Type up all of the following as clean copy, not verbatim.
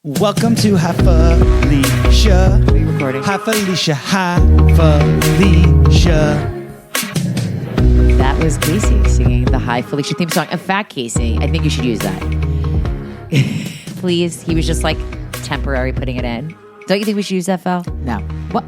Welcome to Hi Felicia. Are you recording? Hi Felicia. Hi Felicia. That was Casey singing the Hi Felicia theme song. In fact, Casey, I think you should use that. Please. He was just like temporary putting it in. Don't you think we should use that, Fel? No. What?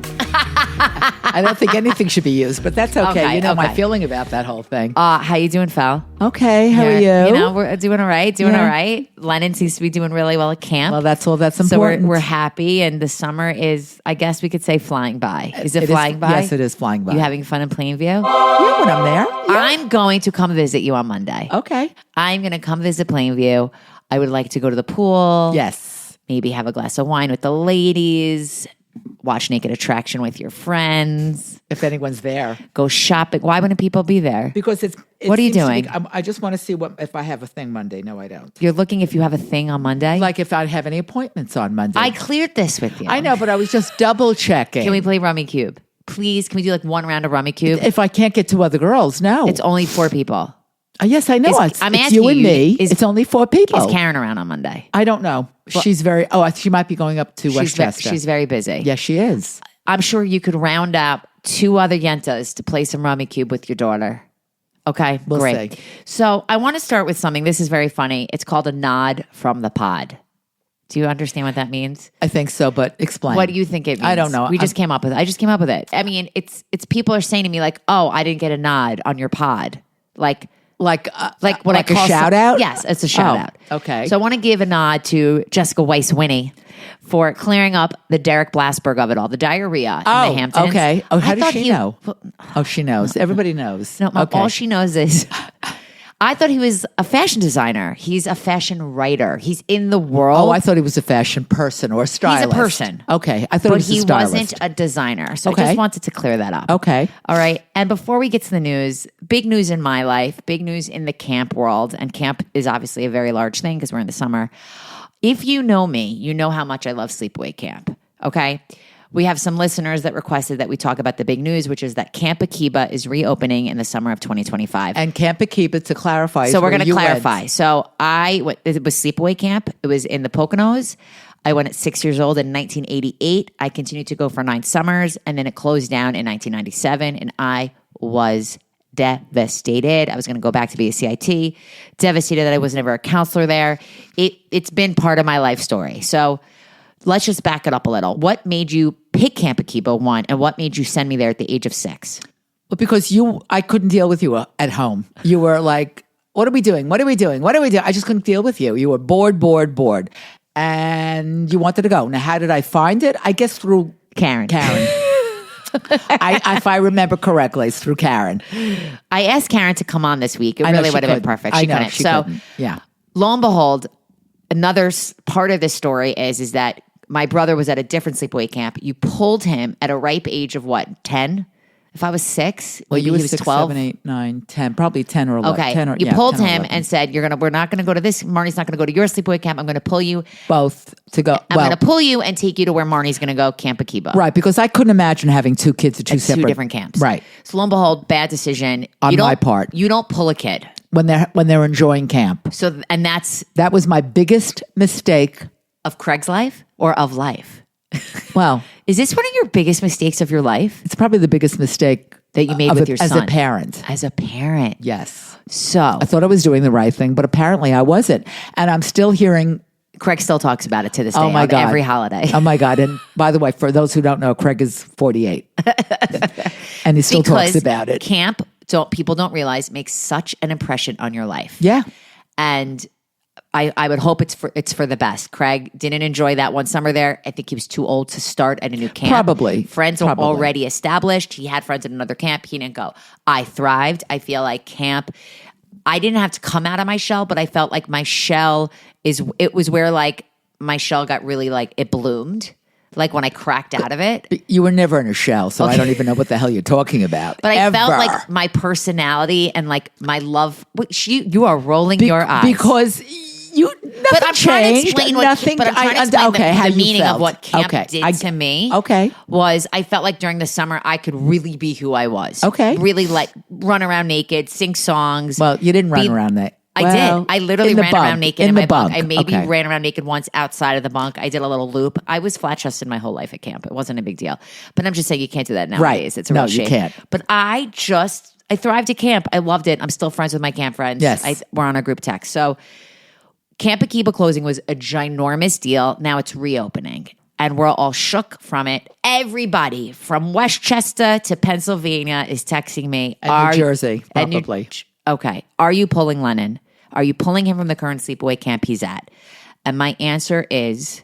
I don't think anything should be used, but that's okay. Okay, You know my okay. feeling about that whole thing. How you doing, Fel? Okay, how are you? You know, we're doing all right. Doing Yeah. all right. Lennon seems to be doing really well at camp. Well, that's all that's so important. we're happy, and the summer is, I guess we could say, flying by. Is it flying by? Yes, it is flying by. You having fun in Plainview? Yeah, when I'm there. Yeah. I'm going to come visit you on Monday. Okay. I'm going to come visit Plainview. I would like to go to the pool. Yes. Maybe have a glass of wine with the ladies. Watch Naked Attraction with your friends. If anyone's there. Go shopping. Why wouldn't people be there? Because it What are you seems to be- doing? I just want to see if I have a thing Monday. No, I don't. You're looking if you have a thing on Monday? Like if I have any appointments on Monday. I cleared this with you. I know, but I was just double checking. Can we play Rummy Cube? Please, can we do like one round of Rummy Cube? If I can't get two other girls, no. It's only 4 people. Yes, I know. It's I'm it's asking you and you, me. is- It's only 4 people. Is Karen around on Monday? I don't know. She's very. She might be going up to Westchester. She's very busy. Yes, she is. I'm sure you could round up 2 other yentas to play some Rummy Cube with your daughter. Okay, We'll great. see. So I want to start with something. This is very funny. It's called a nod from the pod. Do you understand what that means? I think so, but explain. What do you think it means? I don't know. We just came up with it. I just came up with it. I mean, it's people are saying to me like, "Oh, I didn't get a nod on your pod." Like what I call a shout out? Yes, it's a shout out. Okay. So I want to give a nod to Jessica Weiss-Winnie for clearing up the Derek Blasberg of it all, the diarrhea in the Hamptons. Okay. Oh, how I does thought she know? Oh, she knows. Everybody knows. No, okay. all she knows is I thought he was a fashion designer. He's a fashion writer. He's in the world. Oh, I thought he was a fashion person or a stylist. He's a person. Okay. I thought but he was a he stylist. wasn't a designer. So I Okay. just wanted to clear that up. Okay. All right. And before we get to the news, big news in my life, big news in the camp world. And camp is obviously a very large thing because we're in the summer. If you know me, you know how much I love sleepaway camp. Okay. We have some listeners that requested that we talk about the big news, which is that Camp Akiba is reopening in the summer of 2025. And Camp Akiba, to clarify. So we're going to you clarify. went. So it was sleepaway camp. It was in the Poconos. I went at 6 years old in 1988. I continued to go for 9 summers, and then it closed down in 1997, and I was devastated. I was going to go back to be a CIT. Devastated that I was never a counselor there. It's been part of my life story. So let's just back it up a little. What made you pick Camp Akiba, one, and what made you send me there at the age of 6? Well, because I couldn't deal with you at home. You were like, what are we doing? What are we doing? What are we doing? I just couldn't deal with you. You were bored. And you wanted to go. Now, how did I find it? I guess through Karen. If I remember correctly, it's through Karen. I asked Karen to come on this week. It I know really she would have been couldn't. perfect. I She know couldn't. she So couldn't. Yeah. lo and behold, another part of this story is that my brother was at a different sleepaway camp. You pulled him at a ripe age of what, 10? If I was 6, Well, maybe you were he was 6, 12. 7, 8, 9, 10, probably 10 or 11. Okay, 10 or, you yeah, pulled 10 or him 11. and said, we're not going to go to this. Marnie's not going to go to your sleepaway camp. I'm going to pull you. Both to go. I'm going to pull you and take you to where Marnie's going to go, Camp Akiba. Right, because I couldn't imagine having 2 kids at two separate. 2 different camps. Right. So lo and behold, bad decision. On my part. You don't pull a kid. When they're enjoying camp. So, and that's That was my biggest mistake. of Craig's life or of life? Well, Is this one of your biggest mistakes of your life it's probably the biggest mistake that you made with your as son? a parent. As a parent. Yes. So I thought I was doing the right thing, but apparently I wasn't. And I'm still hearing, Craig still talks about it to this day oh my on God. every holiday. Oh my God. And by the way, for those who don't know, Craig is 48. And he still talks about it. Camp, people don't realize, makes such an impression on your life. Yeah. And I would hope it's for the best. Craig didn't enjoy that one summer there. I think he was too old to start at a new camp. Probably. Friends were already established. He had friends at another camp. He didn't go. I thrived. I feel like camp, I didn't have to come out of my shell, but I felt like my shell it was where like my shell got really like it bloomed. Like when I cracked out of it. You were never in a shell, so I don't even know what the hell you're talking about. But I Ever. felt like my personality and like my love. You are rolling your eyes. Because nothing But I'm trying to changed. explain nothing, but I'm trying to explain how the you meaning felt. of what camp Okay, did to me. Okay. Was I felt like during the summer I could really be who I was. Okay. Really like run around naked, sing songs. Well, you didn't run around that. I Well, did. I literally in the ran bunk. around naked In in the my bunk. bunk. I maybe Okay. ran around naked once outside of the bunk. I did a little loop. I was flat chested my whole life at camp. It wasn't a big deal. But I'm just saying you can't do that nowadays. It's a No, real you shame. can't. But I thrived at camp. I loved it. I'm still friends with my camp friends. Yes. We're on our group text. So Camp Akiba closing was a ginormous deal. Now it's reopening. And we're all shook from it. Everybody from Westchester to Pennsylvania is texting me. And New Jersey, and probably. Okay. Are you pulling Lennon? Are you pulling him from the current sleepaway camp he's at? And my answer is,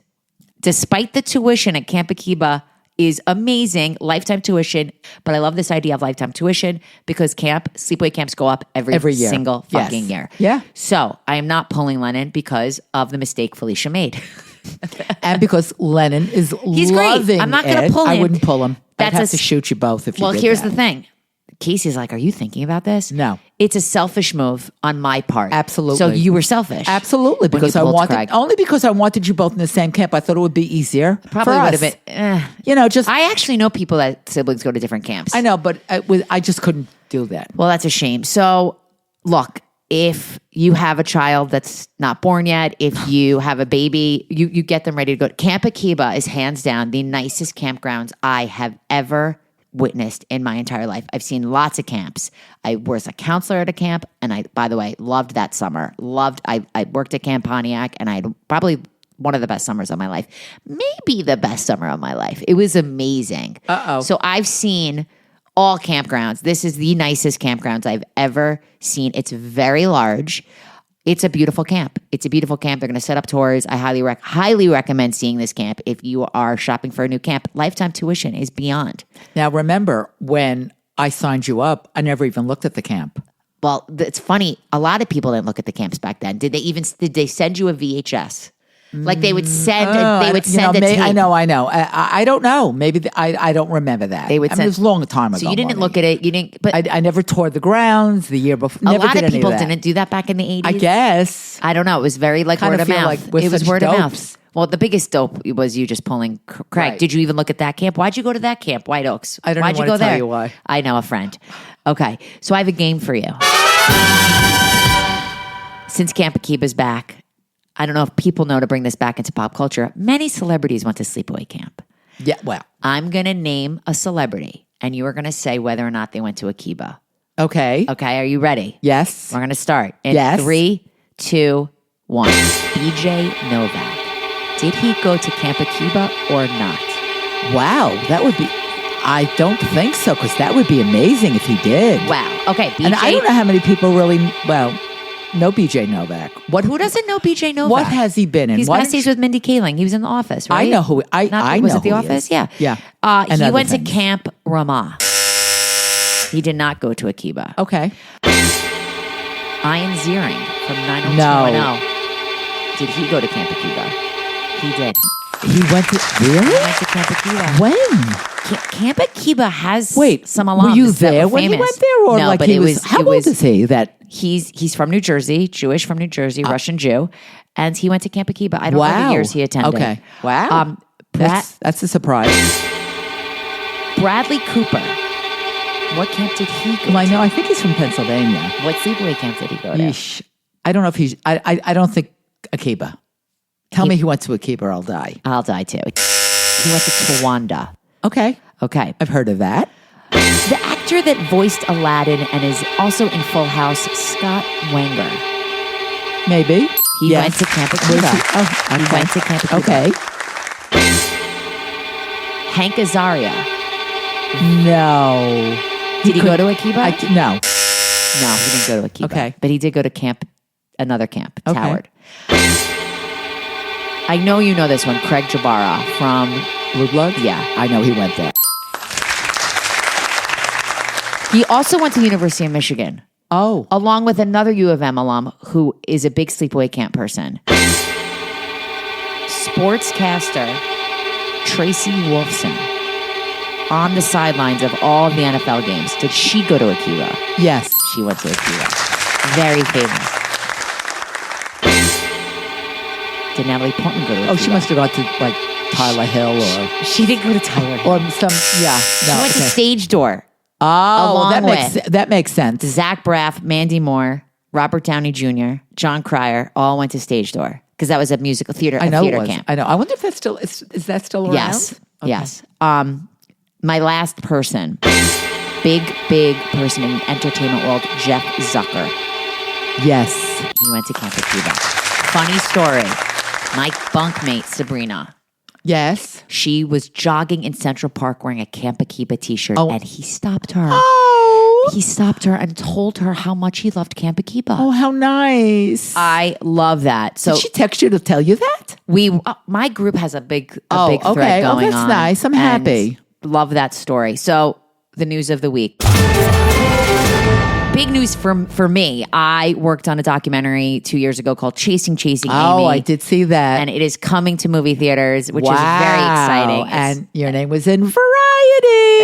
despite the tuition at Camp Akiba is amazing, lifetime tuition, but I love this idea of lifetime tuition because sleepaway camps go up every year. single Yes. fucking year. Yeah. So I am not pulling Lennon because of the mistake Felicia made. And because Lennon is He's great. loving I'm not gonna it, pull I him. wouldn't pull him. That's I'd have a to shoot you both if you Well, did here's that. the thing. Casey's like, are you thinking about this? No. It's a selfish move on my part. Absolutely. So you were selfish. Absolutely, when because you I pulled wanted Craig. only because I wanted you both in the same camp. I thought it would be easier. Probably for would us. have been. You know, just I actually know people that siblings go to different camps. I know, but I just couldn't do that. Well, that's a shame. So, look, if you have a child that's not born yet, if you have a baby, you get them ready to go. Camp Akiba is hands down the nicest campgrounds I have ever witnessed in my entire life. I've seen lots of camps. I was a counselor at a camp, and I, by the way, loved that summer. I worked at Camp Pontiac, and I had probably one of the best summers of my life. Maybe the best summer of my life. It was amazing. So I've seen all campgrounds. This is the nicest campgrounds I've ever seen. It's very large. It's a beautiful camp. It's a beautiful camp. They're going to set up tours. I highly recommend seeing this camp if you are shopping for a new camp. Lifetime tuition is beyond. Now, remember when I signed you up, I never even looked at the camp. Well, it's funny. A lot of people didn't look at the camps back then. Did they send you a VHS? Like they would send a tape. I know. I don't know. Maybe I don't remember that. They would it send- was a long time ago. So you didn't Marni. look at it. You didn't. But I never toured the grounds the year before. a Never lot did of any people that. didn't do that back in the 80s. I guess. I don't know. It was very like Kinda word of feel mouth. like we're It was such word of dopes. mouth. Well, the biggest dope was you just pulling Craig. Right. Did you even look at that camp? Why'd you go to that camp, White Oaks? I don't Why'd even you go wanna tell there? you why. I know a friend. Okay, so I have a game for you. Since Camp Akiba's back, I don't know if people know to bring this back into pop culture. Many celebrities went to sleepaway camp. Yeah. Well. I'm going to name a celebrity, and you are going to say whether or not they went to Akiba. Okay. Okay, are you ready? Yes. We're going to start in Yes. 3, 2, 1. BJ Novak. Did he go to Camp Akiba or not? Wow. That would be. I don't think so, because that would be amazing if he did. Wow. Okay, BJ. And I don't know how many people really. Well, know BJ Novak. Who doesn't know BJ Novak? What has he been in? He's What- besties with Mindy Kaling. He was in The Office, right? I know who. I Was know it The who he Office? is. Yeah. Yeah. He And other went things. to Camp Ramah. He did not go to Akiba. Okay. Ian Ziering from 90210. No. Did he go to Camp Akiba? He did. He went to really. He went to Camp Akiba. When? Camp Akiba has Wait, some alums. were you that there were when he famous. went there, or no, like but he it was? How it old was, is he? That He's from New Jersey, Jewish from New Jersey, Russian Jew, and he went to Camp Akiba. I don't know wow. the years he attended. Okay. Wow. That's a surprise. Bradley Cooper. What camp did he go Well, I to? know. I think he's from Pennsylvania. What sleepaway camp did he go to? Yeesh. I don't know if he's. I don't think Akiba. Tell me he went to Akiba, or I'll die. I'll die too. He went to Tawanda. Okay. Okay. I've heard of that. The actor that voiced Aladdin and is also in Full House, Scott Wanger. Maybe. He Yes. went to Camp Where's Akiba. he? Oh, He okay. went to Camp Akiba. Okay. Hank Azaria. No. Did he go to Akiba? No. No, he didn't go to Akiba. Okay. But he did go to another camp, Okay. Howard. I know you know this one, Craig Jabara from, Blue Bloods? yeah. I know he went there. He also went to the University of Michigan, Oh. along with another U of M alum who is a big sleepaway camp person. Sportscaster Tracy Wolfson on the sidelines of all of the NFL games. Did she go to Akiba? Yes. She went to Akiba. Very famous. Did Natalie Portman go to Akiba? Oh, she must have gone to like Tyler Hill She didn't go to Tyler. or some. Yeah. She No. went to okay. Stage Door. Oh, along that with- makes sense. Zach Braff, Mandy Moore, Robert Downey Jr., John Cryer all went to Stage Door because that was a musical theater. I know it theater was. camp. I know. I wonder if that's still is that still around? Yes. Okay. Yes. My last person, big person in the entertainment world, Jeff Zucker. Yes. He went to Camp Akiba. Funny story. My bunkmate, Sabrina, Yes. she was jogging in Central Park wearing a Camp Akiba t-shirt and he stopped her. Oh. He stopped her and told her how much he loved Camp Akiba. Oh, how nice. I love that. So Did she text you to tell you that? my group has a big thread okay. going on. That's nice. I'm and happy. Love that story. So the news of the week. Big news for me. I worked on a documentary 2 years ago called Chasing Amy. Oh, I did see that. And it is coming to movie theaters, which is very exciting. And your name was in Variety.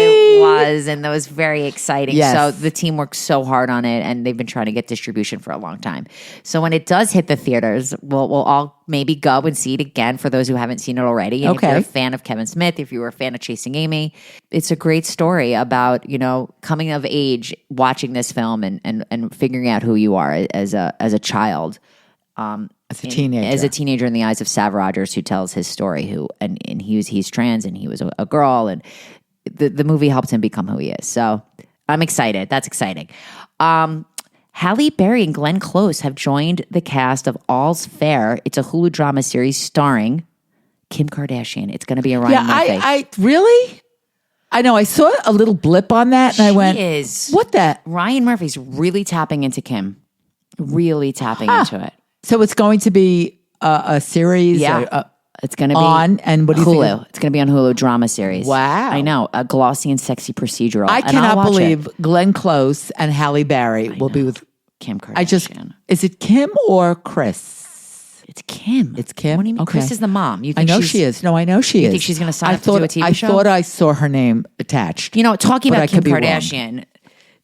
It was, and that was very exciting. Yes. So the team worked so hard on it, and they've been trying to get distribution for a long time. So when it does hit the theaters, we'll all maybe go and see it again for those who haven't seen it already. And if you're a fan of Kevin Smith, if you were a fan of Chasing Amy, it's a great story about, coming of age, watching this film and figuring out who you are as a child. As a teenager. As a teenager in the eyes of Sav Rogers, who tells his story, and he's trans and he was a girl, and the movie helped him become who he is. So I'm excited. That's exciting. Halle Berry and Glenn Close have joined the cast of All's Fair. It's a Hulu drama series starring Kim Kardashian. It's going to be a Ryan Murphy. I really? I know. I saw a little blip on that, and I went, "What that?" Ryan Murphy's really tapping into Kim. Really tapping into it. So it's going to be a series. Yeah. It's going to be on, and what do you Hulu. think? It's going to be on Hulu, drama series. Wow. I know. A glossy and sexy procedural. I And I'll cannot watch believe it. Glenn Close and Halle Berry will be with Kim Kardashian. Is it Kim or Chris? It's Kim. It's Kim? What do you mean? Okay. Chris is the mom. You I think know she's- she is. No, I know she is. You think she's going to sign up to do a TV show? I thought I saw her name attached. Talking But I about Kim could be wrong. Kardashian,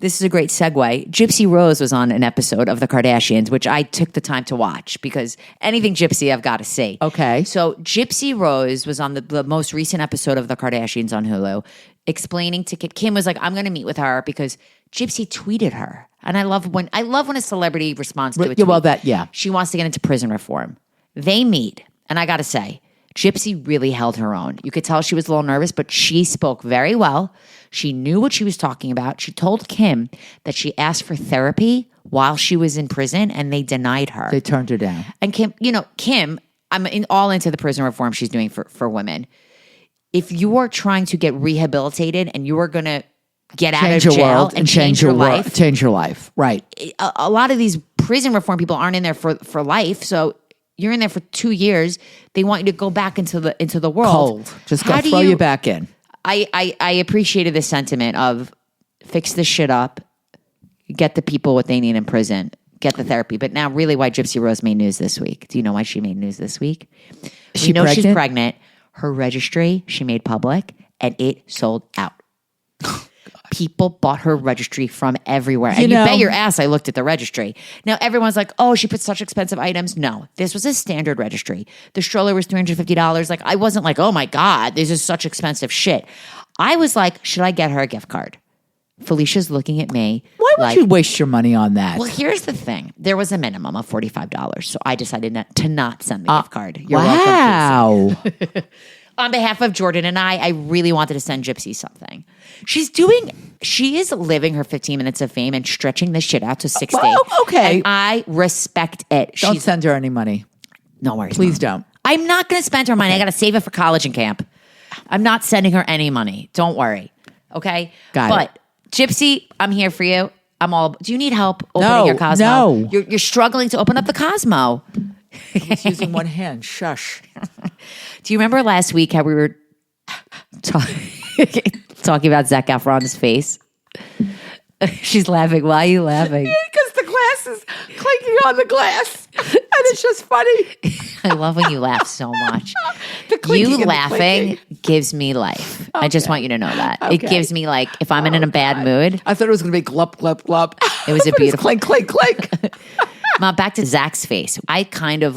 this is a great segue. Gypsy Rose was on an episode of The Kardashians, which I took the time to watch because anything Gypsy I've got to see. Okay. So Gypsy Rose was on the most recent episode of The Kardashians on Hulu, explaining to Kim was like, I'm going to meet with her because Gypsy tweeted her. And I love when a celebrity responds to a tweet. Well, yeah. She wants to get into prison reform. They meet, and I got to say, Gypsy really held her own. You could tell she was a little nervous, but she spoke very well. She knew what she was talking about. She told Kim that she asked for therapy while she was in prison, and they denied her. They turned her down. And Kim, I'm all into the prison reform she's doing for women. If you are trying to get rehabilitated and you are going to get out of jail and change your life, change your life, right? a lot of these prison reform people aren't in there for life. So you're in there for 2 years. They want you to go back into the world. Cold. Just go throw you back in. I appreciated the sentiment of fix this shit up, get the people what they need in prison, get the therapy. But now really why Gypsy Rose made news this week. Do you know why she made news this week? She's pregnant. Her registry she made public and it sold out. People bought her registry from everywhere. And you bet your ass I looked at the registry. Now, everyone's like, oh, she put such expensive items. No, this was a standard registry. The stroller was $350. Like, I wasn't like, oh my God, this is such expensive shit. I was like, should I get her a gift card? Felicia's looking at me. Why would you waste your money on that? Well, here's the thing. There was a minimum of $45. So I decided to not send the gift card. You're welcome, Casey. On behalf of Jordan and I really wanted to send Gypsy something. She is living her 15 minutes of fame and stretching this shit out to 60. Well, okay. And I respect it. Don't send her any money. No worries. Please Mom. don't. I'm not going to spend her money. I got to save it for college and camp. I'm not sending her any money. Don't worry. Okay? But Gypsy, I'm here for you. Do you need help opening your Cosmo? No. You're struggling to open up the Cosmo. He's using one hand. Shush. Do you remember last week how we were talking about Zac Efron's face? She's laughing. Why are you laughing? Because the glass is clinking on the glass. And it's just funny. I love when you laugh so much. You laughing gives me life. Okay. I just want you to know that. Okay. It gives me if I'm in a bad mood. I thought it was going to be glop, glop, glop. It was a beautiful. Clink, clink, clink. Mom, back to Zach's face. I kind of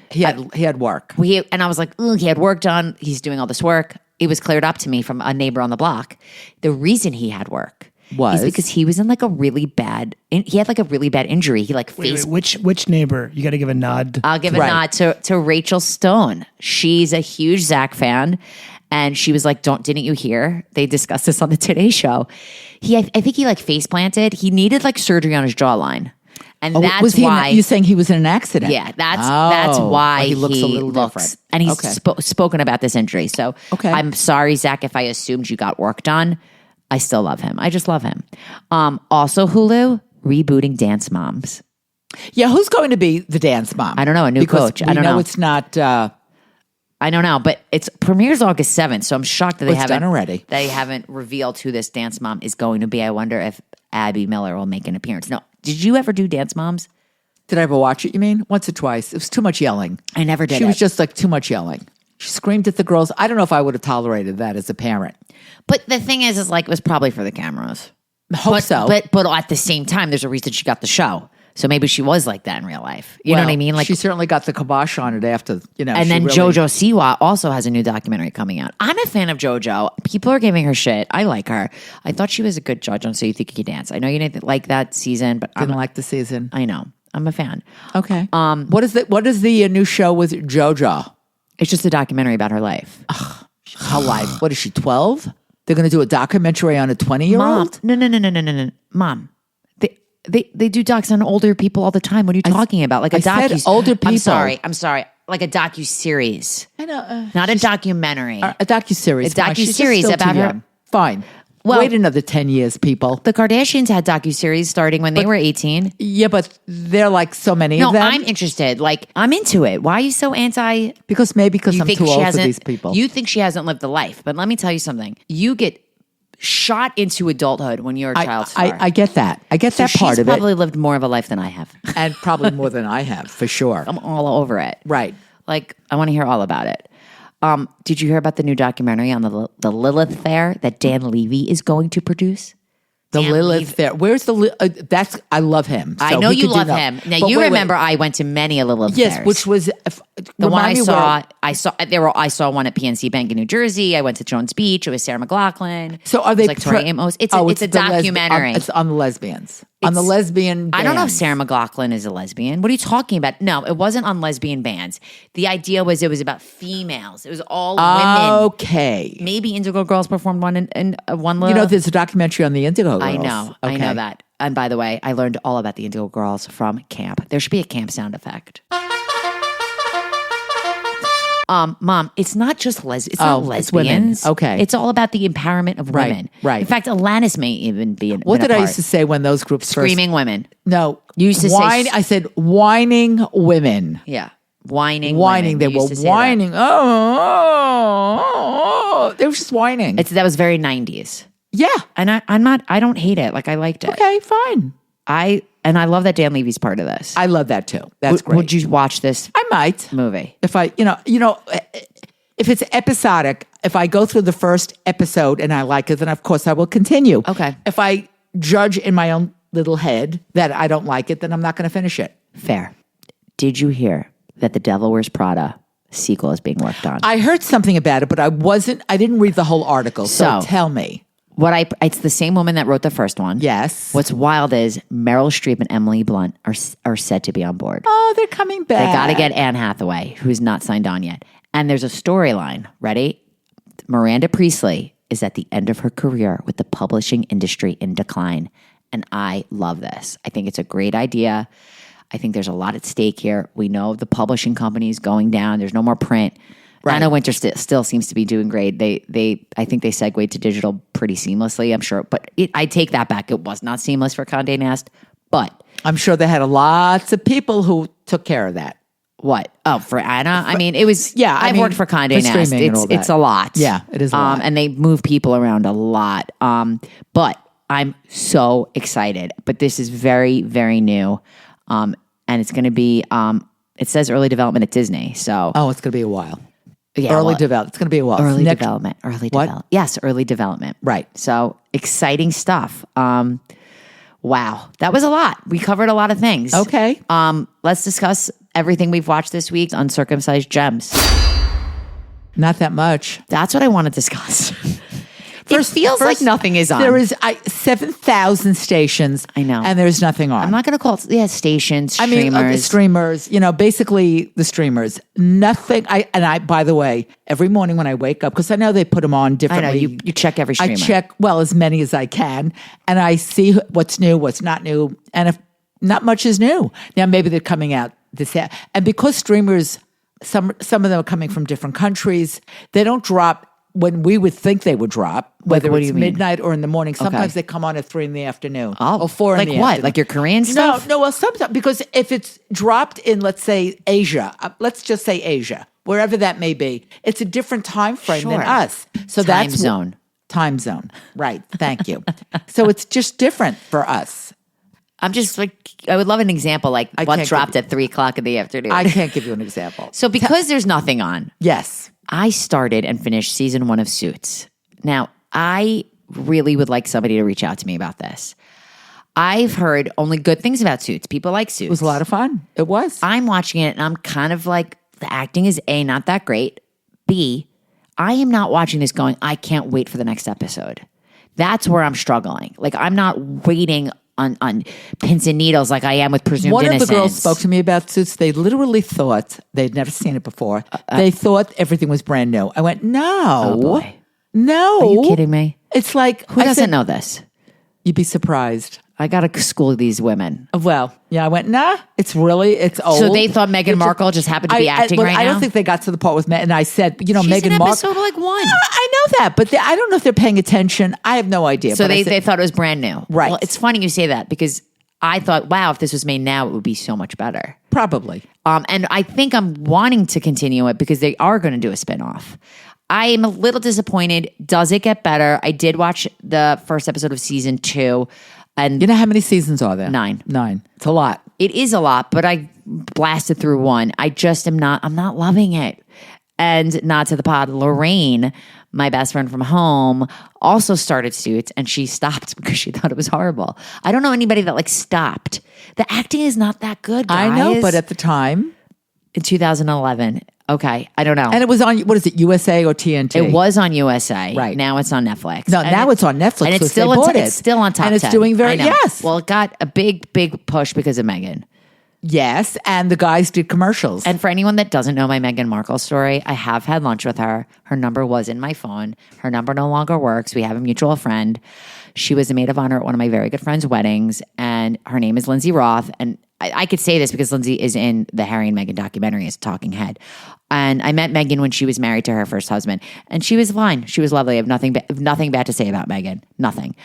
He had work. And I was like, he had work done. He's doing all this work. It was cleared up to me from a neighbor on the block. The reason he had work Was? is because he was in like a really bad. He had like a really bad injury. He like Wait, face. which neighbor? You got to give a nod. I'll give a Right. nod to Rachel Stone. She's a huge Zach fan. And she was like, didn't you hear? They discussed this on the Today Show. I think he like face planted. He needed like surgery on his jawline. And that's was he why. you saying he was in an accident? Yeah, that's why he looks a little different. And he's Okay. spoken about this injury. So Okay. I'm sorry, Zach, if I assumed you got work done. I still love him. I just love him. Also, Hulu rebooting Dance Moms. Yeah, who's going to be the dance mom? I don't know, a new Because coach. I we don't know. It's not. I don't know, but it's premieres August 7th, so I'm shocked that they It's haven't done already. They haven't revealed who this dance mom is going to be. I wonder if Abby Miller will make an appearance. No, did you ever do Dance Moms? Did I ever watch it? You mean once or twice? It was too much yelling. I never did. She it. was just like too much yelling. She screamed at the girls. I don't know if I would have tolerated that as a parent. But the thing is like it was probably for the cameras. Hope so. But at the same time, there's a reason she got the show. So maybe she was like that in real life. You know what I mean? Like she certainly got the kibosh on it after, And she then really- JoJo Siwa also has a new documentary coming out. I'm a fan of JoJo. People are giving her shit. I like her. I thought she was a good judge on So You Think You Can Dance. I know you didn't like that season, but didn't like the season. I know. I'm a fan. Okay. What is the new show with JoJo? It's just a documentary about her life. Her life. What is she, 12? They're going to do a documentary on a 20-year-old? Mom. No. Mom. They do docs on older people all the time. What are you talking about? Like a I said docu. older people. I'm sorry. Like a docu-series. I know. Not a documentary. A docuseries. A Fine. She's just docuseries still about too her- young. Fine. Well- Wait another 10 years, people. The Kardashians had docu-series starting when they were 18. Yeah, but they're like so many No, of them. I'm interested. Like, I'm into it. Why are you so anti? because You I'm think too she old for hasn't? these people. You think she hasn't lived the life? But let me tell you something. You get shot into adulthood when you're a child star. I get that. I get So that part she's of it. probably lived more of a life than I have. And probably more than I have, for sure. I'm all over it. Right. Like, I want to hear all about it. Did you hear about the new documentary on the Lilith Fair that Dan Levy is going to produce? The Dan Lilith Levy. Fair. Where's the that's I love him. I So know he you could do love that. him. Now But you wait, remember I went to many a Lilith yes, fairs. which was The one remind me where- I saw one at PNC Bank in New Jersey. I went to Jones Beach. It was Sarah McLachlan. So are It they was like Tori Amos? It's a the documentary. it's on the lesbians. On the lesbian I don't know if bands. Sarah McLachlan is a lesbian. What are you talking about? No, it wasn't on lesbian bands. The idea was it was about females. It was all women. Okay. Maybe Indigo Girls performed one in one. You know, there's a documentary on the Indigo Girls. I know Okay. that. And by the way, I learned all about the Indigo Girls from camp. There should be a camp sound effect. Mom, it's not just it's not it's women. lesbians. Okay. It's all about the empowerment of Right, women. right. In fact, Alanis may even be in. What did I used to say when those groups Screaming women. first? No. You used to say- I said whining women. Yeah. Whining. Whining. women. They You were used to say that. whining. Oh. They were just whining. That was very 90s. yeah. And I don't hate it. Like I liked it. Okay, fine. I love that Dan Levy's part of this. I love that too. That's great. Would you watch this I might. movie? If I, if it's episodic, if I go through the first episode and I like it, then of course I will continue. Okay. If I judge in my own little head that I don't like it, then I'm not going to finish it. Fair. Did you hear that The Devil Wears Prada sequel is being worked on? I heard something about it, but I didn't read the whole article. So So- tell me. It's the same woman that wrote the first one. Yes. What's wild is Meryl Streep and Emily Blunt are said to be on board. Oh, they're coming back. They got to get Anne Hathaway, who's not signed on yet. And there's a storyline. Ready? Miranda Priestley is at the end of her career with the publishing industry in decline. And I love this. I think it's a great idea. I think there's a lot at stake here. We know the publishing company is going down. There's no more print. Anna Winter still seems to be doing great. I think they segued to digital pretty seamlessly, I'm sure. But I take that back. It was not seamless for Condé Nast. But I'm sure they had lots of people who took care of that. what? Oh, for Anna? I mean, it was. Yeah, I I've mean, worked for Condé for Nast. streaming and all It's that. a lot. Yeah, it is a lot. And they move people around a lot. But I'm so excited. But this is very, very new. And it's going to be, it says early development at Disney. So Oh, it's going to be a while. yeah, Early well, development. It's going to be a while. Early Next- development. Early What? development. Yes, early development. Right. So exciting stuff. Wow. That was a lot. We covered a lot of things. Okay. Let's discuss everything we've watched this week, Uncircumcised Gems. Not that much. That's what I want to discuss. It feels like nothing is on. There is 7,000 stations. I know. And there's nothing on. I'm not going to call it, stations, I mean, streamers. the streamers, basically the streamers. Nothing. By the way, every morning when I wake up, because I know they put them on I differently. know, you check every streamer. I check, as many as I can, and I see what's new, what's not new, and if not much is new. Now, maybe they're coming out and because streamers, some of them are coming from different countries, they don't drop when we would think they would drop, whether what do it's you mean? midnight or in the morning. Sometimes Okay. they come on at 3 in the afternoon. Oh, 4 in like the what? afternoon. Like your Korean stuff? No, well, sometimes, because if it's dropped in, let's say, Asia, let's just say Asia, wherever that may be, it's a different time frame than Sure. us. So Time that's zone. Time zone. Right. Thank you. So it's just different for us. I'm just like, I would love an example, like I what can't dropped give at 3:00 in the afternoon. I can't give you an example. So because there's nothing on, Yes. I started and finished season 1 of Suits. Now, I really would like somebody to reach out to me about this. I've heard only good things about Suits. People like Suits. It was a lot of fun. It was. I'm watching it and I'm kind of like, the acting is A, not that great. B, I am not watching this going, I can't wait for the next episode. That's where I'm struggling. Like, I'm not waiting on pins and needles like I am with Presumed One Innocence. of the girls spoke to me about Suits. They literally thought they'd never seen it before. They thought everything was brand new. I went, no. Oh, boy. No. Are you kidding me? It's like, Who doesn't know this? You'd be surprised. I got to school these women. Well, yeah, I went, nah, it's old. So they thought Meghan Markle just happened to be acting right I now? don't think they got to the part with Meghan. And I said, She's Meghan in Markle. episode like 1. I know that, but I don't know if they're paying attention. I have no idea. So but I they said, thought it was brand new. Right. Well, it's funny you say that because I thought, wow, if this was made now, it would be so much better. probably. And I think I'm wanting to continue it because they are going to do a spinoff. I am a little disappointed. Does it get better? I did watch the first episode of season 2, and You know how many seasons are there? 9. 9. It's a lot. It is a lot, but I blasted through 1. I just I'm not loving it. And not to the pod, Lorraine, my best friend from home, also started Suits and she stopped because she thought it was horrible. I don't know anybody that stopped. The acting is not that good, guys. I know, but at the time. in 2011. Okay, I don't know. And it was on, what is it, USA or TNT? It was on USA. Right. Now it's on Netflix. No, And now it's on Netflix And it's because still, they bought it's it. still on top And it's 10. doing very, I know. yes. Well, it got a big push because of Meghan. Yes, and the guys did commercials. And for anyone that doesn't know my Meghan Markle story, I have had lunch with her. Her number was in my phone. Her number no longer works. We have a mutual friend. She was a maid of honor at one of my very good friends' weddings, and her name is Lindsay Roth. And I could say this because Lindsay is in the Harry and Meghan documentary as a talking head. And I met Meghan when she was married to her first husband, and she was fine. She was lovely. I have nothing bad to say about Meghan. Nothing.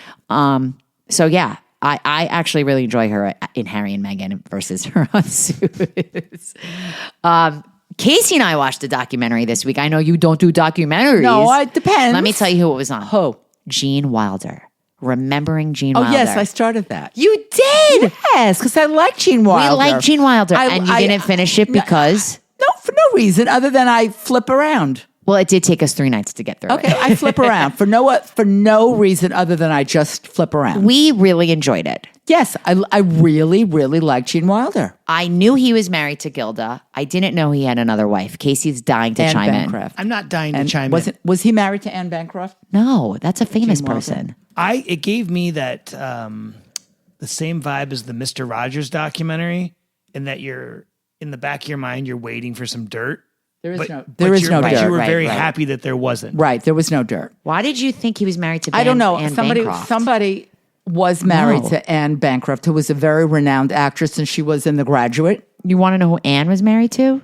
So yeah. I actually really enjoy her in Harry and Meghan versus her on Suits. Casey and I watched a documentary this week. I know you don't do documentaries. No, it depends. Let me tell you who it was on. Who? Gene Wilder. Remembering Gene Oh, Wilder. yes, I started that. You did? Yes, because I like Gene Wilder. We like Gene Wilder. And you didn't finish it because? No, for no reason other than I flip around. Well, it did take us 3 nights to get through Okay, it. I flip around for no reason other than I just flip around. We really enjoyed it. Yes, I really, really like Gene Wilder. I knew he was married to Gilda. I didn't know he had another wife. Casey's dying to Anne chime Bancroft. I'm not dying to chime in. Was he married to Anne Bancroft? in. No, that's a famous Wilder. person. It gave me that the same vibe as the Mr. Rogers documentary, in that you're in the back of your mind, you're waiting for some dirt. There is But- no but dirt. you were Right, very right. happy that there wasn't. Right, there was no dirt. Why did you think he was married to I don't know. Anne Somebody Bancroft? was married No. to Anne Bancroft, who was a very renowned actress, and she was in The Graduate. You want to know who Anne was married to?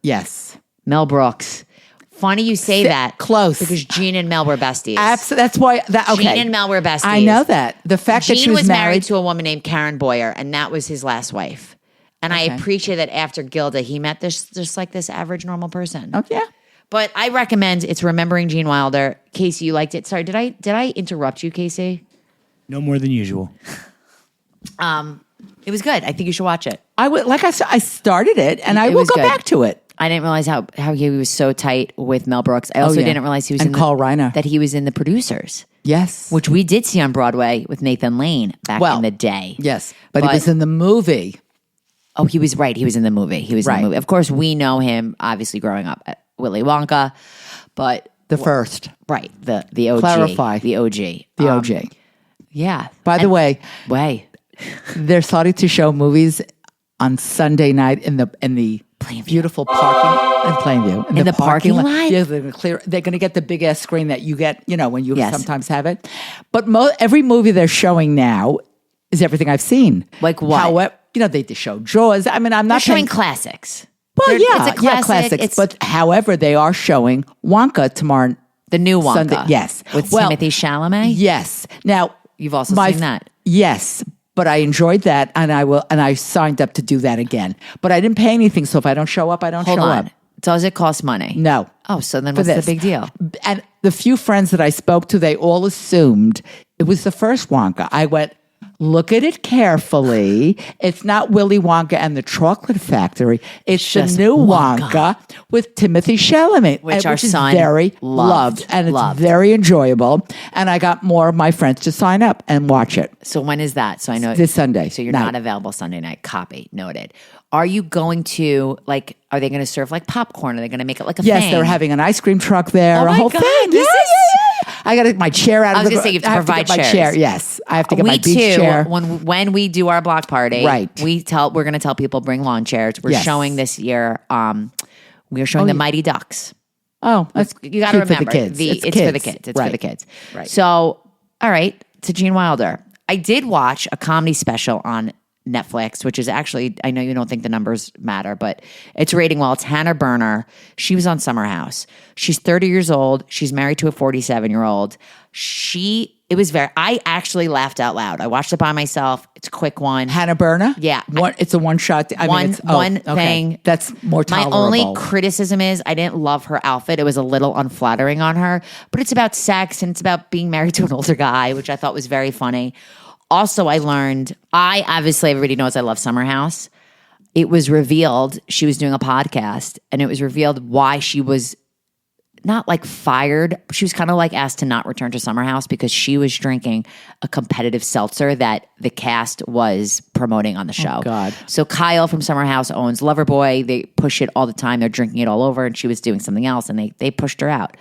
Yes. Mel Brooks. Funny you say that. Close. Because Gene and Mel were besties. That's why that okay. Gene and Mel were besties. I know that. The fact that she Gene was married to a woman named Karen Boyer, and that was his last wife. And I appreciate that after Gilda, he met this just like this average normal person. Oh yeah. But I recommend it's Remembering Gene Wilder. Casey, you liked it. Sorry, did I interrupt you, Casey? No more than usual. It was good. I think you should watch it. I would like I said, I started it and I It will was go good. back to it. I didn't realize how he was so tight with Mel Brooks. I also yeah. didn't realize he was And in Carl Reiner. that he was in The Producers, Yes. which we did see on Broadway with Nathan Lane back in the day. Yes. But he was in the movie. Oh, he was right. He was in the movie. He was in Right. the movie. Of course, we know him obviously growing up at Willy Wonka, but The first. Right. The OG. Clarify. The OG. The OG. Yeah. By the way, Way. they're starting to show movies on Sunday night in the beautiful parking in Plainview. In the parking lot? Yeah, they're going to clear. They're going to get the big ass screen that you get, when you Yes. sometimes have it. But every movie they're showing now is everything I've seen. Like what? However, they show Jaws. I mean, I'm They're not showing paying- classics. Well, They're- yeah, it's a classic. classics. It's But however, they are showing Wonka tomorrow. the new Wonka. Sunday, yes. With Well, Timothée Chalamet. Yes. Now You've also seen that. Yes, but I enjoyed that, and I signed up to do that again. But I didn't pay anything, so if I don't show up, I don't Hold show on. up. Does it cost money? No. Oh, so then For what's the this. big deal? And the few friends that I spoke to, they all assumed it was the first Wonka. I went, look at it carefully. It's not Willy Wonka and the Chocolate Factory. It's the just new Wonka. Wonka with Timothée Chalamet, Which our is son very loved. and it's Loved. very enjoyable. And I got more of my friends to sign up and watch it So when is that? So I know this Sunday. So you're night. not available Sunday night. Copy. Noted. Are you going to are they going to serve like popcorn? Are they going to make it like a Yes, thing? they're having an ice cream truck there. Oh a my whole God, thing. this is- I got to get my chair out I of was the gonna say you have to I provide get my chairs. chair. Yes, I have to get my We beach too. chair. When we do our block party, Right. we're going to tell people bring lawn chairs. We're Yes. showing this year. We are showing the Mighty Ducks. Oh, that's You got to cute remember for the kids. it's for the kids. It's right. for the kids. Right. So, all right, to Gene Wilder. I did watch a comedy special on Netflix, which is actually, I know you don't think the numbers matter, but it's rating well. It's Hannah Berner. She was on Summer House. She's 30 years old. She's married to a 47-year-old. I actually laughed out loud. I watched it by myself. It's a quick one. Hannah Berner. Yeah. It's a one shot. One okay. thing. That's more My tolerable. only criticism is I didn't love her outfit. It was a little unflattering on her, but it's about sex and it's about being married to an older guy, which I thought was very funny. Also, I learned, obviously everybody knows I love Summer House. It was revealed, she was doing a podcast and it was revealed why she was not like fired. She was kind of like asked to not return to Summer House because she was drinking a competitive seltzer that the cast was promoting on the show. God. So Kyle from Summer House owns Loverboy. They push it all the time. They're drinking it all over and she was doing something else and they pushed her out.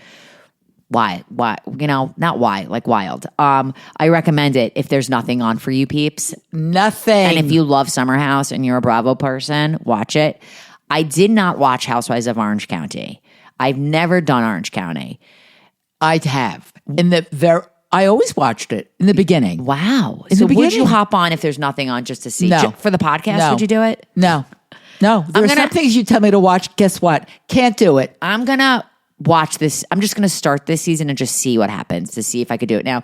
Why? Not why, like wild. I recommend it if there's nothing on for you peeps. Nothing. And if you love Summer House and you're a Bravo person, watch it. I did not watch Housewives of Orange County. I've never done Orange County. I have I always watched it in the beginning. Wow. In So the would you beginning. hop on if there's nothing on just to see? No. For the podcast, No. would you do it? No. There are gonna- some things you tell me to watch. Guess what? Can't do it. I'm going to watch this. I'm just going to start this season and just see what happens to see if I could do it. Now,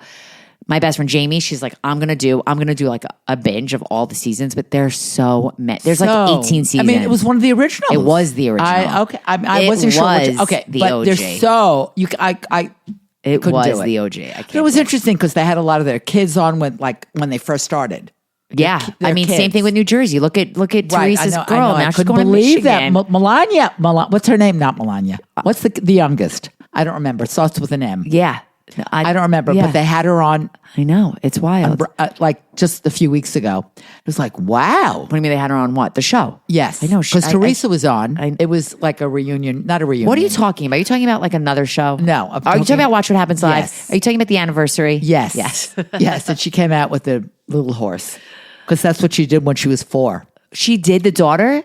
my best friend Jamie, she's like, I'm gonna do like a binge of all the seasons, but there's so many. There's like 18 seasons. I mean, it was one of the originals. It was the original. I It wasn't sure. was Okay, the but OG. there's so you. I It couldn't was do it. the OG. I can't But it was believe- interesting because they had a lot of their kids on when they first started. Yeah, their I mean, kids. same thing with New Jersey. Look at Teresa's I girl. know. Now I she's couldn't going believe to that. Michigan. Melania. What's her name? Not Melania. What's the youngest? I don't remember. It starts with an M. Yeah, I don't remember, yeah. but they had her on I know it's wild. What like just a few weeks ago. It was like, wow. do you mean they had her on what? The show? Yes, I know. because Teresa was on. I- It was like a reunion, not a reunion. What are you talking about? Are you talking about like another show? No, I'm Are you talking- talking about Watch What Happens Live? Yes. Are you talking about the anniversary? Yes, Yes. yes. And she came out with the little horse because that's what she did when she was 4. She did the daughter.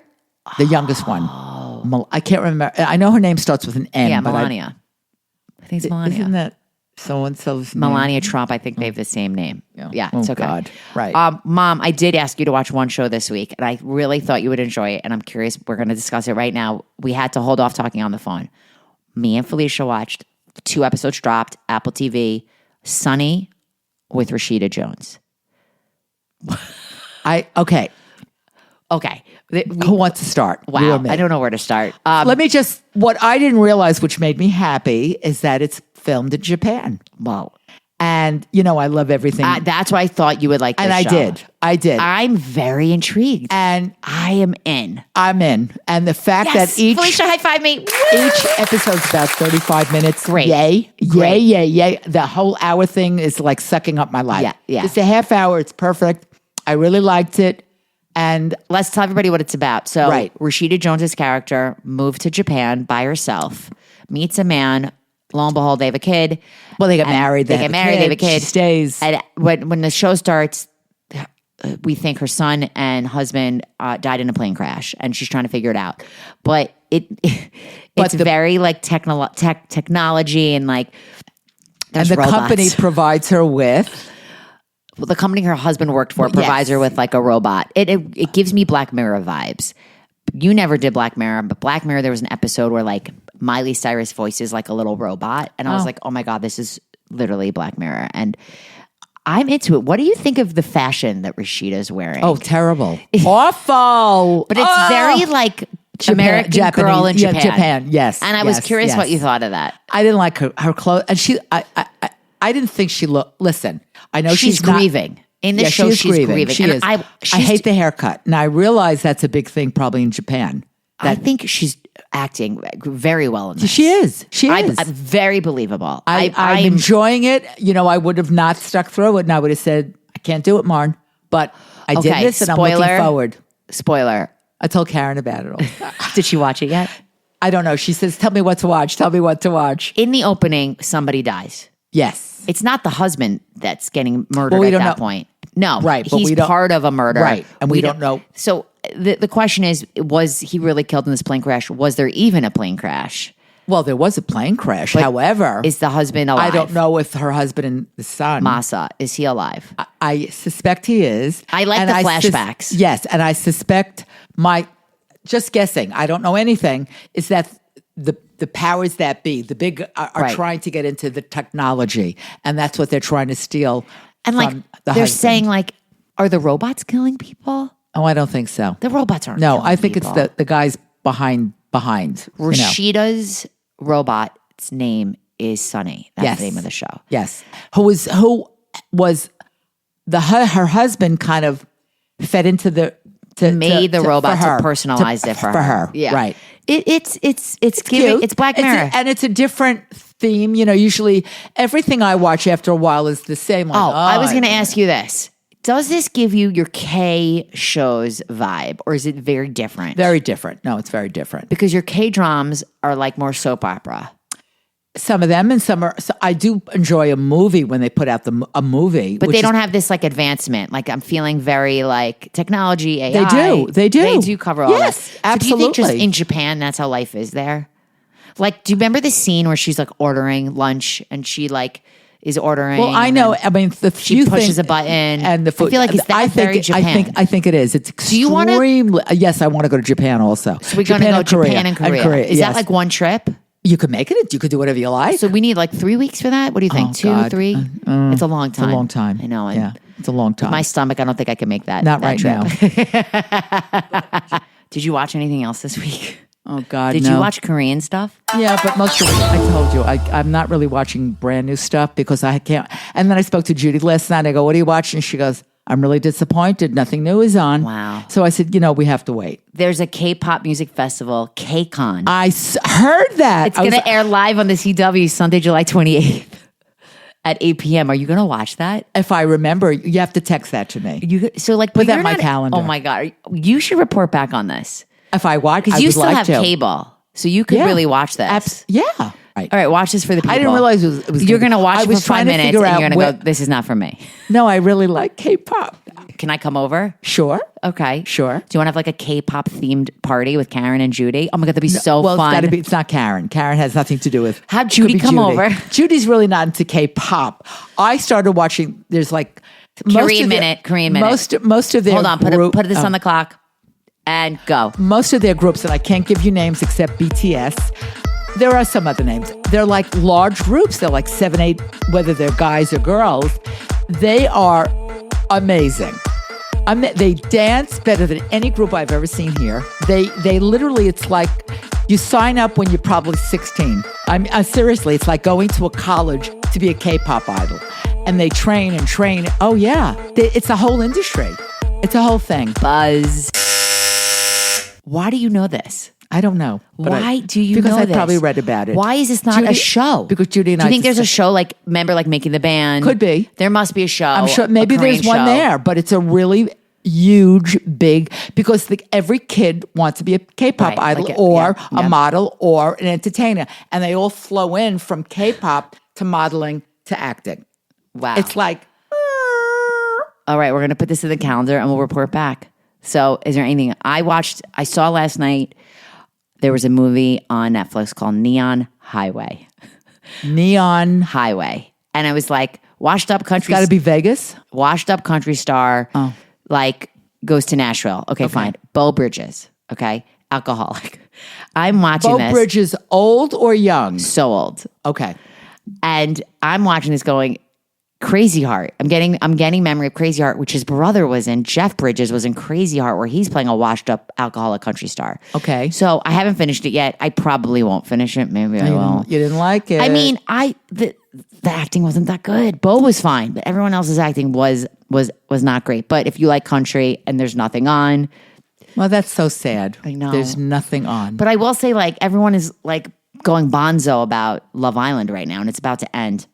The youngest one. I can't remember. I know her name starts with an M. Yeah, but Melania. I think it's Melania. Isn't that so and so's name? Melania Trump. I think they have the same name. Yeah, Oh, it's okay. God. Right. Mom, I did ask you to watch one show this week, and I really thought you would enjoy it. And I'm curious. We're going to discuss it right now. We had to hold off talking on the phone. Me and Felicia watched 2 episodes dropped. Apple TV. Sunny with Rashida Jones. Okay. Okay. Who wants to start? You Wow. or me? I don't know where to start. Let me just, what I didn't realize, which made me happy, is that it's filmed in Japan. Well, And, I love everything. that's why I thought you would like this and I show. did. I did. I'm very intrigued. and I am in. I'm in. And the fact Yes. that each Felicia, high five me. each episode's about 35 minutes. Great. Yay. Great. Yay. The whole hour thing is like sucking up my life. Yeah. Just a half hour. It's perfect. I really liked it. And Let's tell everybody what it's about. So, Right. Rashida Jones's character moved to Japan by herself, meets a man Lo and behold, they have a kid. Well, they get married. They have a kid. She stays. And when the show starts, we think her son and husband died in a plane crash, and she's trying to figure it out. But it's very like technology and like and the robots. company provides her with. Well, the company her husband worked for provides her with like a robot. It gives me Black Mirror vibes. You never did Black Mirror, but Black Mirror, there was an episode where like Miley Cyrus voices like a little robot. And I was like, oh my God, this is literally Black Mirror. And I'm into it. What do you think of the fashion that Rashida's wearing? Oh, terrible. Awful. But it's very like American Japanese, girl in Japan. Yeah, Japan, yes. And I was curious what you thought of that. I didn't like her clothes. And I didn't think she looked, listen, I know she's grieving. In the show, she's grieving. She is. I hate the haircut. And I realize that's a big thing probably in Japan. I think she's acting very well in this. She is. I'm very believable. I'm enjoying it. You know, I would have not stuck through it and I would have said, I can't do it, Marn. But I did this and I'm looking forward. Spoiler. I told Karen about it all. Did she watch it yet? I don't know. She says, tell me what to watch. Tell me what to watch. In the opening, somebody dies. Yes. It's not the husband that's getting murdered at that point. No. Right. But he's part of a murder. Right. And we don't know. So the question is, was he really killed in this plane crash? Was there even a plane crash? Well, there was a plane crash. However, is the husband alive? I don't know if her husband and the son. Masa, is he alive? I suspect he is. I like the flashbacks. Yes. And I suspect just guessing, I don't know anything, is that the powers that be, the big, are trying to get into the technology. And that's what they're trying to steal. And like, they're saying like, are the robots killing people? Oh, I don't think so. The robots aren't. No, I think people. it's the guys behind. Rashida's robot's name is Sunny. That's the name of the show. Yes. Who was her husband kind of fed into the made the robot to personalize it for her. Yeah. Right. It's giving, cute. it's Black Mirror. And it's a different theme. You know, usually everything I watch after a while is the same. Like, I was going to ask you this. Does this give you your K shows vibe, or is it very different? Very different. No, it's very different. Because your K dramas are like more soap opera. Some of them, and some are. So I do enjoy a movie when they put out a movie, but they don't have this like advancement. Like I'm feeling very like technology, AI. They do. They do cover all that. Yes, absolutely. So do you think just in Japan, that's how life is there? Like, do you remember the scene where she's like ordering lunch and she like is ordering? Well, I know. I mean, she pushes a button and the food. I feel like it's very Japan. I think it is. It's extremely. Do you want to? Yes, I want to go to Japan also. So we're going to go Japan and Korea. Is that like one trip? You could make it. You could do whatever you like. So we need like 3 weeks for that? What do you think? 2, 3? It's a long time. It's a long time. I know. Yeah, it's a long time. My stomach, I don't think I can make that. Not that right trip. Now. Did you watch anything else this week? Oh, God, Did you watch Korean stuff? Yeah, but most of it, I told you, I'm not really watching brand new stuff because I can't. And then I spoke to Judy last night. I go, what are you watching? She goes, I'm really disappointed. Nothing new is on. Wow. So I said, we have to wait. There's a K-pop music festival, KCON. I heard that. It's going to air live on the CW Sunday, July 28th at 8 p.m. Are you going to watch that? If I remember, you have to text that to me. Put that in my calendar. Oh my God. You should report back on this. If I watch, because you still have cable. So you could really watch this. Yeah. Right. All right, watch this for the people. I didn't realize it was you're going to watch it for 5 minutes and you're going to go, this is not for me. No, I really like K-pop. Can I come over? Sure. Okay. Sure. Do you want to have like a K-pop themed party with Karen and Judy? Oh my God, that'd be so fun. It's not Karen. Karen has nothing to do with. Have Judy come over. Judy's really not into K-pop. I started watching, there's like. Korean minute. Most of their Hold on, put this on the clock and go. Most of their groups, and I can't give you names except BTS. There are some other names. They're like large groups. They're like 7, 8, whether they're guys or girls. They are amazing. They dance better than any group I've ever seen here. They literally, it's like you sign up when you're probably 16. Seriously, it's like going to a college to be a K-pop idol. And they train and train. Oh, yeah. It's a whole industry. It's a whole thing. Buzz. Why do you know this? I don't know. Why do you know this? Because I this? probably read about it. Why is this not a show? Because Judy and I... Do you think there's a show like, remember like Making the Band? Could be. There must be a show. I'm sure maybe there's one there, but it's a really... huge, big, because every kid wants to be a K-pop Right, idol like or yeah. a model or an entertainer. And they all flow in from K-pop to modeling to acting. Wow. It's like, All right, we're going to put this in the calendar and we'll report back. So is there anything I saw last night, there was a movie on Netflix called Neon Highway. Neon. Highway. And I was like, washed up country. Got to be Vegas. Washed up country star, like goes to Nashville. Okay, fine. Bo Bridges. Okay, alcoholic. I'm watching Bo this. Bridges, old or young? So old, Okay. and I'm watching this going. Crazy Heart. I'm getting memory of Crazy Heart, which his brother was in. Jeff Bridges was in Crazy Heart, where he's playing a washed up alcoholic country star. Okay. So I haven't finished it yet. I probably won't finish it. Maybe I will. You didn't like it. I mean, the acting wasn't that good. Bo was fine, but everyone else's acting was not great. But if you like country and there's nothing on, well, that's so sad. I know. There's nothing on. but I will say, like, everyone is like going bonzo about Love Island right now, and it's about to end.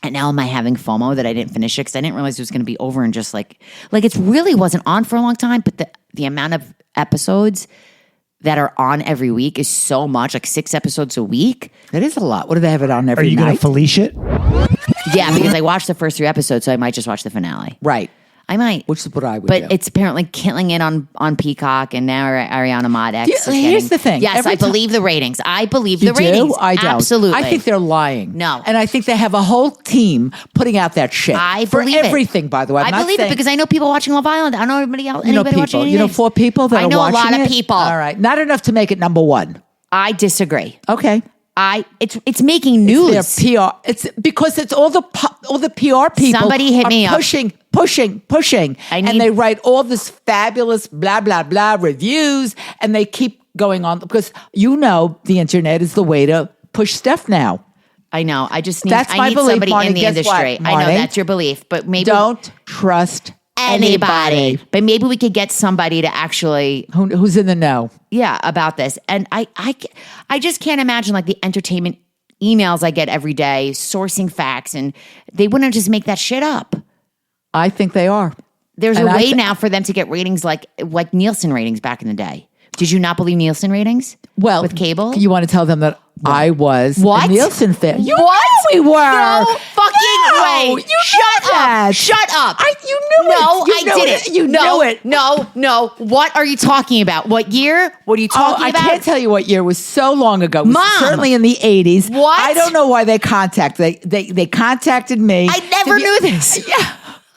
And now am I having FOMO that I didn't finish it because I didn't realize it was going to be over in just like it really wasn't on for a long time. But the amount of episodes that are on every week is so much, like 6 episodes a week. That is a lot. What do they have it on Are every you going night? to Felicia it? Yeah, because I watched the first 3 episodes, so I might just watch the finale. Right. I might. Which is what I would But do. it's apparently killing it on Peacock, and now Ariana Modak. Yeah, here's the thing. Yes, Every I time- believe the ratings. I believe You the ratings. do? I don't. Absolutely. I think they're lying. No. And I think they have a whole team putting out that shit. I for believe it. everything, by the way. I'm I not believe saying, it because I know people watching Love Island. I don't know anybody else. you know Anybody watching people. You know anything. 4 people that I are know watching a lot of it? people. All right. Not enough to make it number 1. I disagree. Okay. It's making news. Their PR. It's because it's all the PR people. Somebody hit are me up. pushing, and they write all this fabulous blah blah blah reviews, and they keep going on because the internet is the way to push stuff now. I know. I just need. That's I my need belief, somebody Marni. in the Guess what, industry. I know Marni? that's your belief, but maybe Don't trust anybody. But maybe we could get somebody to actually, who's in the know. yeah, about this. And I just can't imagine like the entertainment emails I get every day, sourcing facts, and they wouldn't just make that shit up. I think they are. There's And a I way th- now for them to get ratings like Nielsen ratings back in the day. Did you not believe Nielsen ratings? Well, with cable, you want to tell them that I was What? a Nielsen fan? You What? knew we were. No fucking way. You Shut knew that. up. Shut up. You knew it. No, You I knew didn't. it. You no, knew it. No. What are you talking about? What year? What are you talking I about? can't tell you what year. It was so long ago. It was Mom. certainly in the 80s. What? I don't know why they they contacted me. I never knew this. Yeah.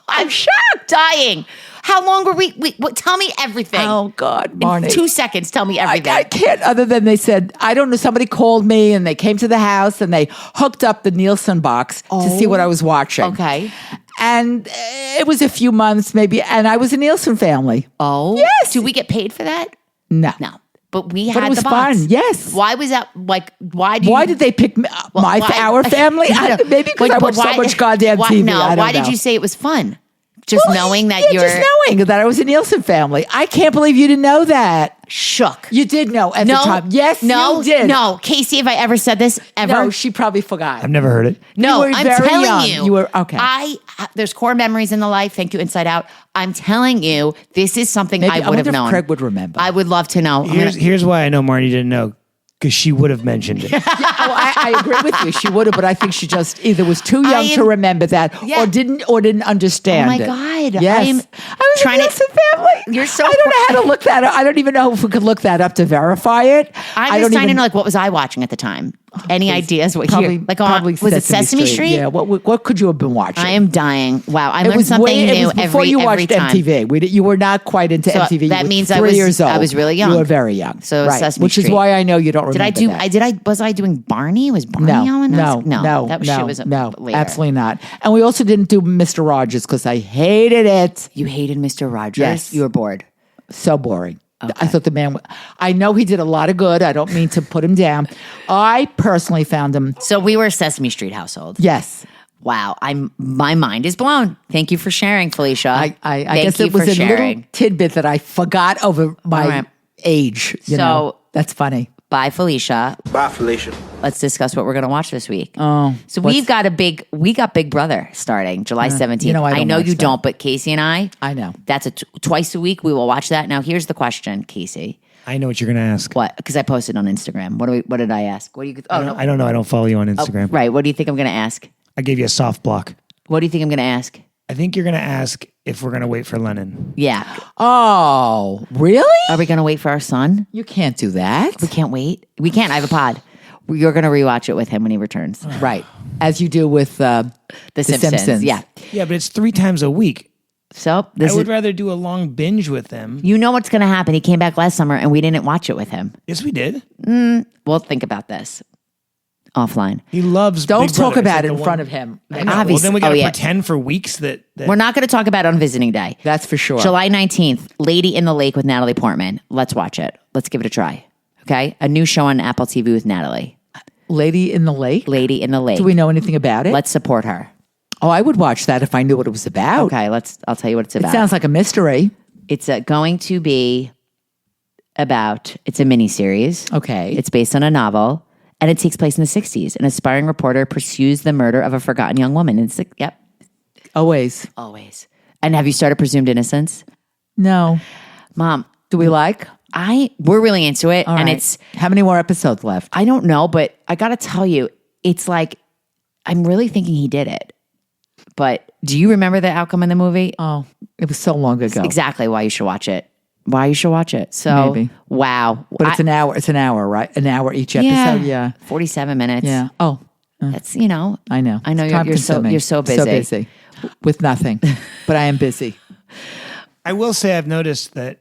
I'm shocked. Dying. How long were we tell me everything. Oh God, In Marni. 2 seconds, tell me everything. I can't, other than they said, I don't know, somebody called me and they came to the house and they hooked up the Nielsen box to see what I was watching. Okay. And it was a few months maybe, and I was a Nielsen family. Oh. Yes. Do we get paid for that? No. No. But we But had it was the box. fun, yes. Why was that Why did they pick our family? Maybe because I watched so much goddamn TV. No, I don't why did know. you say it was fun? Just knowing that you're just knowing that I was a Nielsen family. I can't believe you didn't know that. shook. You did know at the time. Yes, no, you did. No, Casey, have I ever said this ever? No, she probably forgot. I've never heard it. No, You were I'm very telling young. you. You were okay. There's core memories in the life. Thank you, Inside Out. I'm telling you, this is something Maybe, I would have wonder if known. Craig would remember. I would love to know. Here's why I know Marni didn't know, because she would have mentioned it. I agree with you. She would have, but I think she just either was too young to remember that, Yeah. or didn't understand. Oh my it. God. Yes, I am I was trying a to- Nielsen family. You're so I don't know how to look that up. I don't even know if we could look that up to verify it. I'm I just don't trying to even know, like, what was I watching at the time? Any ideas? What probably, year? Like, probably was it Sesame Street? Yeah. What could you have been watching? I am dying. Wow, I It learned was something way, new it was before every you every watched time. MTV. You were not quite into So MTV. that You were means 3 I was- years old. I was really young. You were very young. So right. Sesame Which is Street. why I know you don't Did remember I that. was I doing Barney? Was Barney on? No, That was, no, shit was no, later. absolutely not. And we also didn't do Mr. Rogers because I hated it. You hated Mr. Rogers. Yes. You were bored. So boring. I thought the man, I know he did a lot of good. I don't mean to put him down. I personally found him, So we were a Sesame Street household. yes. Wow, my mind is blown. Thank you for sharing, Felicia. I Thank guess you it was for a sharing. little tidbit that I forgot over my All right. age. You So- know? That's funny. Bye, Felicia. Bye, Felicia. Let's discuss what we're going to watch this week. Oh, So we got Big Brother starting July 17th. you know I don't know watch you that. don't, but Casey and I know. that's twice a week. We will watch that. Now, here's the question, Casey. I know what you're going to ask. What? Because I posted on Instagram. What did I ask? What do you? Oh, no. I don't know. I don't follow you on Instagram. Right. What do you think I'm going to ask? I gave you a soft block. What do you think I'm going to ask? I think you're going to ask if we're going to wait for Lennon. Yeah. Oh, really? Are we going to wait for our son? You can't do that. We can't wait. We can't. I have a pod. You're going to rewatch it with him when he returns. Right. As you do with The Simpsons. Yeah. Yeah, but it's 3 times a week. So I would rather do a long binge with them. you know what's going to happen. He came back last summer and we didn't watch it with him. Yes, we did. We'll think about this offline. He loves Don't Big talk Brother. It's about like it the in front of him. I know. Well, Obviously- then we got to oh, yeah. pretend for weeks that We're not going to talk about it on visiting day. That's for sure. July 19th, Lady in the Lake with Natalie Portman. Let's watch it. Let's give it a try. Okay? A new show on Apple TV with Natalie. Lady in the Lake? Lady in the Lake. Do we know anything about it? Let's support her. Oh, I would watch that if I knew what it was about. Okay, I'll tell you what it's It about. sounds like a mystery. It's going to be it's a miniseries. Okay. It's based on a novel, and it takes place in the 60s. An aspiring reporter pursues the murder of a forgotten young woman. Yep, Always. always. And have you started Presumed Innocence? No. Mom, Do we like? we're really into it, All and right. it's How many more episodes left? I don't know, but I got to tell you, it's like I'm really thinking he did it. But do you remember the outcome in the movie? Oh, it was so long ago. Exactly why you should watch it. Why you should watch it. So, Maybe. wow. But it's an hour. It's an hour, right? An hour each episode. Yeah. 47 minutes. Yeah. Oh, That's, I know. I know It's you're so time-consuming. you're so busy. So busy with nothing. But I am busy. I will say I've noticed that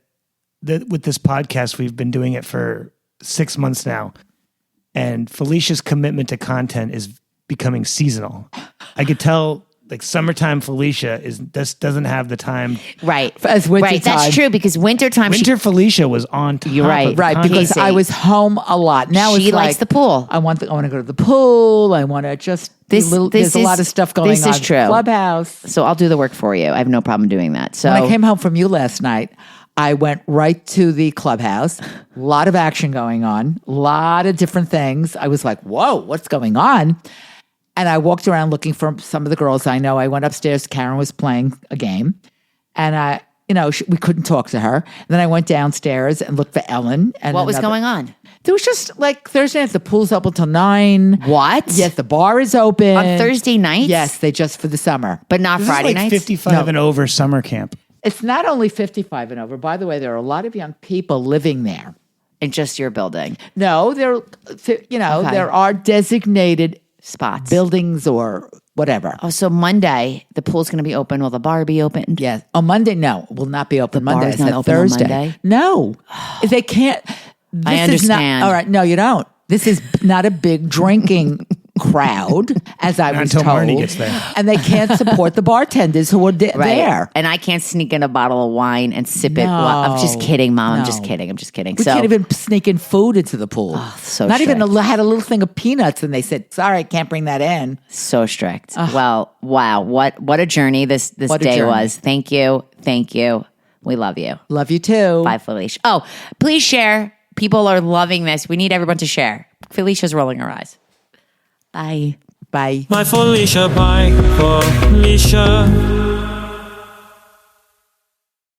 with this podcast, we've been doing it for 6 months now. And Felicia's commitment to content is becoming seasonal. I could tell like summertime Felicia doesn't have the time. Right. As winter right. That's time. true because wintertime Winter Felicia was on top You're right. of the Right, content. because Casey. I was home a lot. Now She it's likes like, the pool. I want to go to the pool. I want to just This there's a lot of stuff going this on. is true. Clubhouse. So I'll do the work for you. I have no problem doing that. So When I came home from you last night, I went right to the clubhouse. A lot of action going on. A lot of different things. I was like, whoa, what's going on? And I walked around looking for some of the girls I know. I went upstairs. Karen was playing a game. And we couldn't talk to her. And then I went downstairs and looked for Ellen. And what was going on? There was just like Thursday night, the pool's open till 9. What? Yes, the bar is open. On Thursday nights? Yes, they just for the summer. But not This is Friday like nights? 55 and over summer camp. It's not only 55 and over. By the way, there are a lot of young people living there. In just your building. No, there are designated Spots. buildings or whatever. Oh, so Monday, the pool's going to be open. Will the bar be open? Yes. On Monday, no, will not be open Monday. bar's I not said open on Thursday. Monday? No, they can't. I This is not- understand. all right, no, you don't. This is not a big drinking crowd, as I Not was until told. Marni gets there. And they can't support the bartenders who are there. And I can't sneak in a bottle of wine and sip it. No. I'm just kidding, Mom. I'm just No. kidding. I'm just kidding. We so can't even sneak in food into the pool. so not even strict. had a little thing of peanuts, and they said, "Sorry, can't bring that in." so strict. Well, wow. What a journey this What a day journey. was. Thank you. We love you. Love you too. Bye, Felicia. Oh, please share. People are loving this. We need everyone to share. Felicia's rolling her eyes. Bye. Bye. My Felicia, bye, Felicia.